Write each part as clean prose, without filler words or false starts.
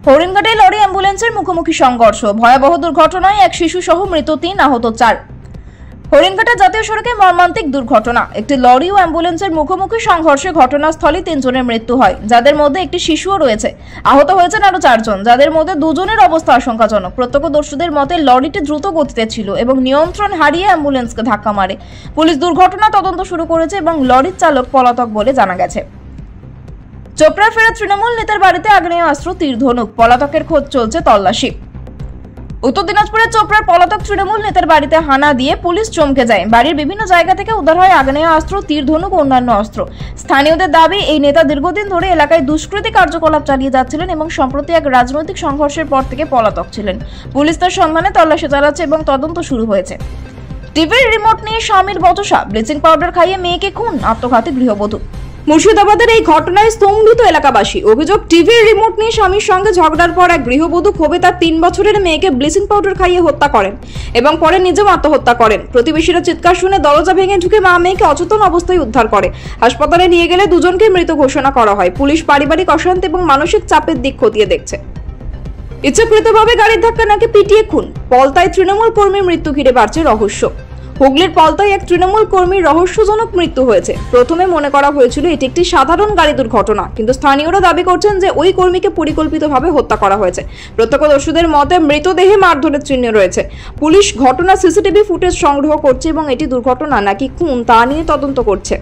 হরিণঘাটে lorry অ্যাম্বুলেন্সের মুখোমুখি সংঘর্ষ, ভয়াবহ দুর্ঘটনায় এক শিশু সহ মৃত ৩, আহত ৪। হরিণঘাটা জাতীয় সড়কে মর্মান্তিক দুর্ঘটনা। একটি লরি ও অ্যাম্বুলেন্সের মুখোমুখি সংঘর্ষে ঘটনাস্থলে ৩ জনের মৃত্যু হয়, যাদের মধ্যে একটি শিশুও রয়েছে। আহত হয়েছেন আরো ৪ জন, যাদের মধ্যে ২ জনের অবস্থা আশঙ্কাজনক। প্রত্যক্ষদর্শীদের মতে লরিটি দ্রুত গতিতে ছিল এবং নিয়ন্ত্রণ হারিয়ে অ্যাম্বুলেন্সকে ধাক্কা মারে। পুলিশ দুর্ঘটনা তদন্ত শুরু করেছে এবং লরির চালক পলাতক বলে জানা গেছে। চোপড়ার ফেরা তৃণমূল নেতার বাড়িতে আগ্নেয়াস্ত্র, তীর ধনুক, পলাতকের খোঁজ চলছে তল্লাশি। উত্তর দিনাজপুরের চোপড়ার পলাতক তৃণমূল নেতার বাড়িতে হানা দিয়ে পুলিশ চমকে যায়। বাড়ির বিভিন্ন জায়গা থেকে উদ্ধার হয় আগ্নেয়াস্ত্র, তীর ধনুক ও অন্যান্য অস্ত্র। স্থানীয়দের দাবি, এই নেতা দীর্ঘদিন ধরে এলাকায় দুষ্কৃতী কার্যকলাপ চালিয়ে যাচ্ছিলেন এবং সম্প্রতি এক রাজনৈতিক সংঘর্ষের পর থেকে পলাতক ছিলেন। পুলিশ তার সন্ধানে তল্লাশি চালাচ্ছে এবং তদন্ত শুরু হয়েছে। টিভির রিমোট নিয়ে স্বামীর বচসা, ব্লিচিং পাউডার খাইয়ে মেয়েকে খুন, আত্মঘাতী গৃহবধূ। মুর্শিদাবাদের এই ঘটনায় স্তম্ভিত এলাকাবাসী। অভিযোগ, টিভির রিমোট নিয়ে স্বামীর সঙ্গে ঝগড়ার পর এক গৃহবধূ ক্ষোভে তার ৩ বছরের মেয়েকে ব্লিচিং পাউডার খাইয়ে হত্যা করেন এবং পরে নিজেও আত্মহত্যা করেন। প্রতিবেশীরা চিৎকার শুনে দরজা ভেঙে ঢুকে মা মেয়েকে অচেতন অবস্থায় উদ্ধার করে। হাসপাতালে নিয়ে গেলে দুজনকে মৃত ঘোষণা করা হয়। পুলিশ পারিবারিক অশান্তি এবং মানসিক চাপের দিক খতিয়ে দেখছে। ইচ্ছাকৃতভাবে গাড়ির ধাক্কা নাকি পিটিয়ে খুন, পলতায় তৃণমূল কর্মীর মৃত্যু ঘিরে বাড়ছে রহস্য। হুগলির পলতায় এক তৃণমূল কর্মীর রহস্যজনক মৃত্যু হয়েছে। প্রথমে মনে করা হয়েছিল এটি একটি সাধারণ গাড়ি দুর্ঘটনা, কিন্তু স্থানীয়রা দাবি করছেন যে ওই কর্মীকে পরিকল্পিতভাবে হত্যা করা হয়েছে। প্রত্যক্ষদর্শীদের মতে মৃতদেহে মারধরের চিহ্ন রয়েছে। পুলিশ ঘটনা সিসিটিভি ফুটেজ সংগ্রহ করছে এবং এটি দুর্ঘটনা নাকি খুন তা নিয়ে তদন্ত করছে।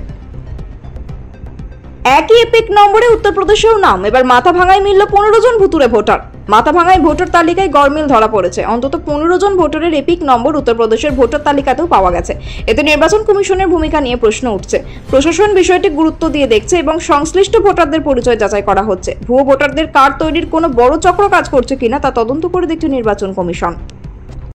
একই এপিক নম্বরে উত্তরপ্রদেশেও নাম, এবার মাথাভাঙায় মিলল ১৫ জন ভুতুড়ে ভোটার। মাথাভাঙায় ভোটার তালিকায় গরমিল ধরা পড়েছে। অন্তত ১৫ জন ভোটারের এপিক নম্বর উত্তরপ্রদেশের ভোটার তালিকাতেও পাওয়া গেছে। এতে নির্বাচন কমিশনের ভূমিকা নিয়ে প্রশ্ন উঠছে। প্রশাসন বিষয়টি গুরুত্ব দিয়ে দেখছে এবং সংশ্লিষ্ট ভোটারদের পরিচয় যাচাই করা হচ্ছে। ভুয়ো ভোটারদের কার্ড তৈরির কোনো বড় চক্র কাজ করছে কিনা তা তদন্ত করে দেখছে নির্বাচন কমিশন।